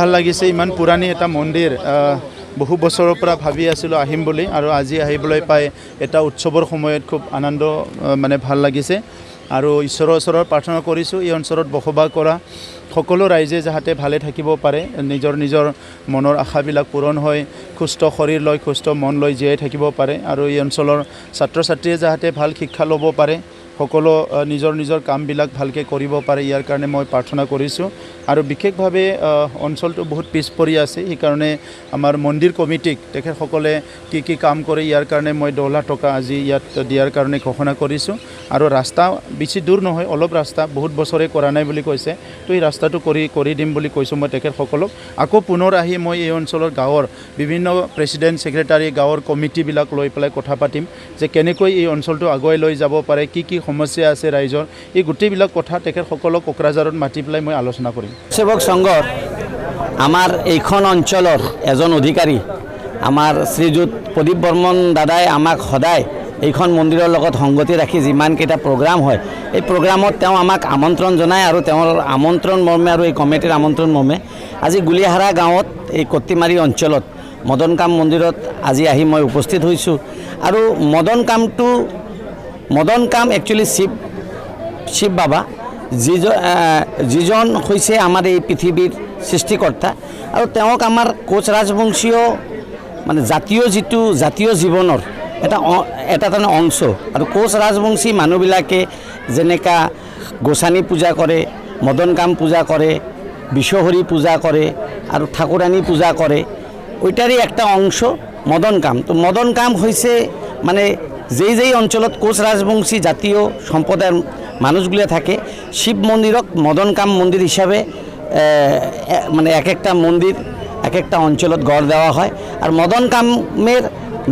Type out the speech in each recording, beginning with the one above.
ভাল লাগিছে ইমান পুৰাণী এটা মন্দিৰ বহু বছৰৰ পৰা ভাবি আছিলোঁ আহিম বুলি আৰু আজি আহিবলৈ পাই এটা উৎসৱৰ সময়ত খুব আনন্দ মানে ভাল লাগিছে আৰু ঈশ্বৰৰ ওচৰত প্ৰাৰ্থনা কৰিছোঁ এই অঞ্চলত বসবাস কৰা সকলো ৰাইজে যাতে ভালে থাকিব পাৰে নিজৰ নিজৰ মনৰ আশাবিলাক পূৰণ হয় সুস্থ শৰীৰ লৈ সুস্থ মন লৈ জীয়াই থাকিব পাৰে আৰু এই অঞ্চলৰ ছাত্ৰ ছাত্ৰীয়ে যাতে ভাল শিক্ষা ল'ব পাৰে সকলো নিজৰ নিজৰ কামবিলাক ভালকৈ কৰিব পাৰে ইয়াৰ কাৰণে মই প্ৰাৰ্থনা কৰিছোঁ আৰু বিশেষভাৱে অঞ্চলটো বহুত পিছ পৰি আছে সেইকাৰণে আমাৰ মন্দিৰ কমিটিক তেখেতসকলে কি কাম কৰে ইয়াৰ কাৰণে মই 10 লাখ টকা আজি ইয়াত দিয়াৰ কাৰণে ঘোষণা কৰিছোঁ আৰু ৰাস্তা বেছি দূৰ নহয় অলপ ৰাস্তা বহুত বছৰে কৰা নাই বুলি কৈছে তো এই ৰাস্তাটো কৰি দিম বুলি কৈছোঁ মই তেখেতসকলক আকৌ পুনৰ আহি মই এই অঞ্চলৰ গাঁৱৰ বিভিন্ন প্ৰেছিডেণ্ট ছেক্ৰেটাৰী গাঁৱৰ কমিটিবিলাক লৈ পেলাই কথা পাতিম যে কেনেকৈ এই অঞ্চলটো আগুৱাই লৈ যাব পাৰে কি সমস্যা আছে ৰাইজৰ এই গোটেইবিলাক কথা তেখেতসকলক কোকৰাঝাৰত মাতি পেলাই মই আলোচনা কৰিম সেৱক সংঘৰ আমাৰ এইখন অঞ্চলৰ এজন অধিকাৰী আমাৰ শ্ৰীযুত প্ৰদীপ বৰ্মন দাদাই আমাক সদায় এইখন মন্দিৰৰ লগত সংগতি ৰাখি যিমানকেইটা প্ৰগ্ৰাম হয় এই প্ৰগ্ৰামত তেওঁ আমাক আমন্ত্ৰণ জনায় আৰু তেওঁৰ আমন্ত্ৰণ মৰ্মে আৰু এই কমিটিৰ আমন্ত্ৰণ মৰ্মে আজি গুলিহাৰা গাঁৱত এই কট্টিমাৰী অঞ্চলত মদন কাম মন্দিৰত আজি আহি মই উপস্থিত হৈছোঁ আৰু মদন কাম একচুৱেলি শিৱ বাবা যিজন হৈছে আমাৰ এই পৃথিৱীৰ সৃষ্টিকৰ্তা আৰু তেওঁক আমাৰ কোচ ৰাজবংশীয় মানে জাতীয় জীৱনৰ এটা তাৰমানে অংশ আৰু কোচ ৰাজবংশী মানুহবিলাকে যেনেকা গোসানী পূজা কৰে মদন কাম পূজা কৰে বিশ্বহৰি পূজা কৰে আৰু ঠাকুৰানী পূজা কৰে ওইটারই একটা অংশ মদন কাম তো মদন কাম হৈছে মানে যেই অঞ্চলত কোচ রাজবংশী জাতীয় সম্প্রদায়ের মানুষগুলো থাকে শিব মন্দিরক মদন কাম মন্দির হিসাবে মানে এক একটা মন্দির এক একটা অঞ্চলত গড় দেওয়া হয় আর মদন কামের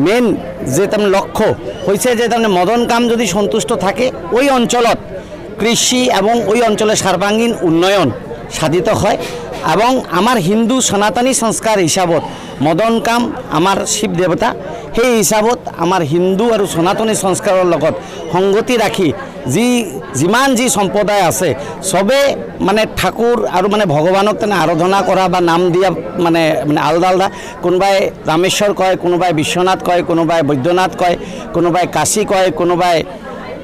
মেন যে তার লক্ষ্য হয়েছে যে তার মদন কাম যদি সন্তুষ্ট থাকে ওই অঞ্চলত কৃষি এবং ওই অঞ্চলের সর্বাঙ্গীন উন্নয়ন সাধিত হয় এবং আমার হিন্দু সনাতনী সংস্কার হিসাবত মদন কাম আমার শিৱ দেৱতা সেই হিসাবত আমাৰ হিন্দু আৰু সনাতনী সংস্কাৰৰ লগত সংগতি ৰাখি যিমান সম্প্ৰদায় আছে সবে মানে ঠাকুৰ আৰু মানে ভগৱানক তেনে আৰাধনা কৰা বা নাম দিয়া মানে আলাদা কোনোবাই ৰামেশ্বৰ কয় কোনোবাই বিশ্বনাথ কয় কোনোবাই বৈদ্যনাথ কয় কোনোবাই কাশী কয় কোনোবাই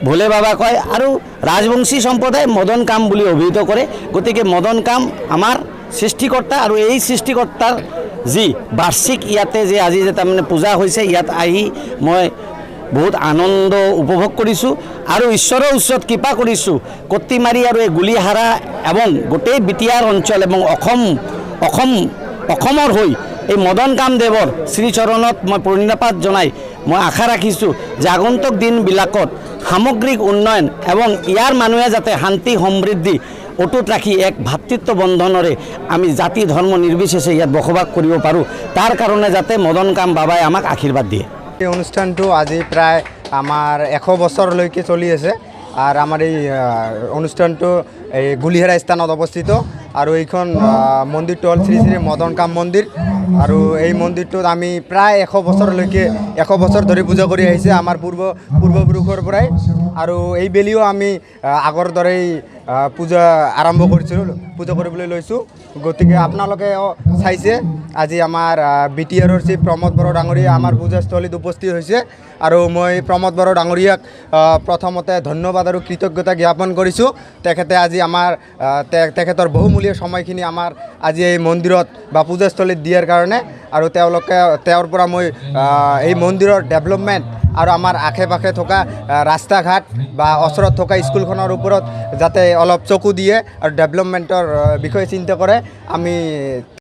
ভোলে বাবা কয় আৰু ৰাজবংশী সম্প্ৰদায় মদন কাম বুলি অভিহিত কৰে গতিকে মদন কাম আমাৰ সৃষ্টিকৰ্তা আৰু এই সৃষ্টিকৰ্তাৰ যি বাৰ্ষিক ইয়াতে যে আজি যে তাৰমানে পূজা হৈছে ইয়াত আহি মই বহুত আনন্দ উপভোগ কৰিছোঁ আৰু ঈশ্বৰৰ ওচৰত কৃপা কৰিছোঁ কট্টিমাৰী আৰু এই গুলিহাৰা এবং গোটেই বিটিয়াৰ অঞ্চল এবং অসমৰ হৈ এই মদন কাম দেৱৰ শ্ৰীচৰণত মই প্ৰণিপাত জনাই মই আশা ৰাখিছোঁ যে আগন্তুক দিনবিলাকত সামগ্ৰিক উন্নয়ন এবং ইয়াৰ মানুহে যাতে শান্তি সমৃদ্ধি অটুট ৰাখি এক ভাতৃত্ব বন্ধনৰে আমি জাতি ধৰ্ম নিৰ্বিশেষে ইয়াত বসবাস কৰিব পাৰোঁ তাৰ কাৰণে যাতে মদন কাম বাবাই আমাক আশীৰ্বাদ দিয়ে এই অনুষ্ঠানটো আজি প্ৰায় আমাৰ 100 বছৰলৈকে চলি আছে আৰু আমাৰ এই অনুষ্ঠানটো এই গুলিহাৰা স্থানত অৱস্থিত আৰু এইখন মন্দিৰটো হ'ল শ্ৰী শ্ৰী মদন কাম মন্দিৰ আৰু এই মন্দিৰটোত আমি প্ৰায় 100 বছৰলৈকে 100 বছৰ ধৰি পূজা কৰি আহিছে আমাৰ পূৰ্বপুৰুষৰ পৰাই আৰু এই বেলিও আমি আগৰ দৰেই পূজা আৰম্ভ কৰিছিলোঁ পূজা কৰিবলৈ লৈছোঁ গতিকে আপোনালোকে চাইছে আজি আমাৰ বিটিআৰৰ চিফ প্ৰমোদ বড়ো ডাঙৰীয়া আমাৰ পূজাস্থলীত উপস্থিত হৈছে আৰু মই প্ৰমোদ বড়ো ডাঙৰীয়াক প্ৰথমতে ধন্যবাদ আৰু কৃতজ্ঞতা জ্ঞাপন কৰিছোঁ তেখেতে আজি আমাৰ তেখেতৰ বহুমূলীয়া সময়খিনি আমাৰ আজি এই মন্দিৰত বা পূজাস্থলীত দিয়াৰ কাৰণে আৰু তেওঁৰ পৰা মই এই মন্দিৰৰ ডেভেলপমেণ্ট আৰু আমাৰ আশে পাশে থকা ৰাস্তা ঘাট বা ওচৰত থকা স্কুলখনৰ ওপৰত যাতে অলপ চকু দিয়ে আৰু ডেভেলপমেণ্টৰ বিষয়ে চিন্তা কৰে আমি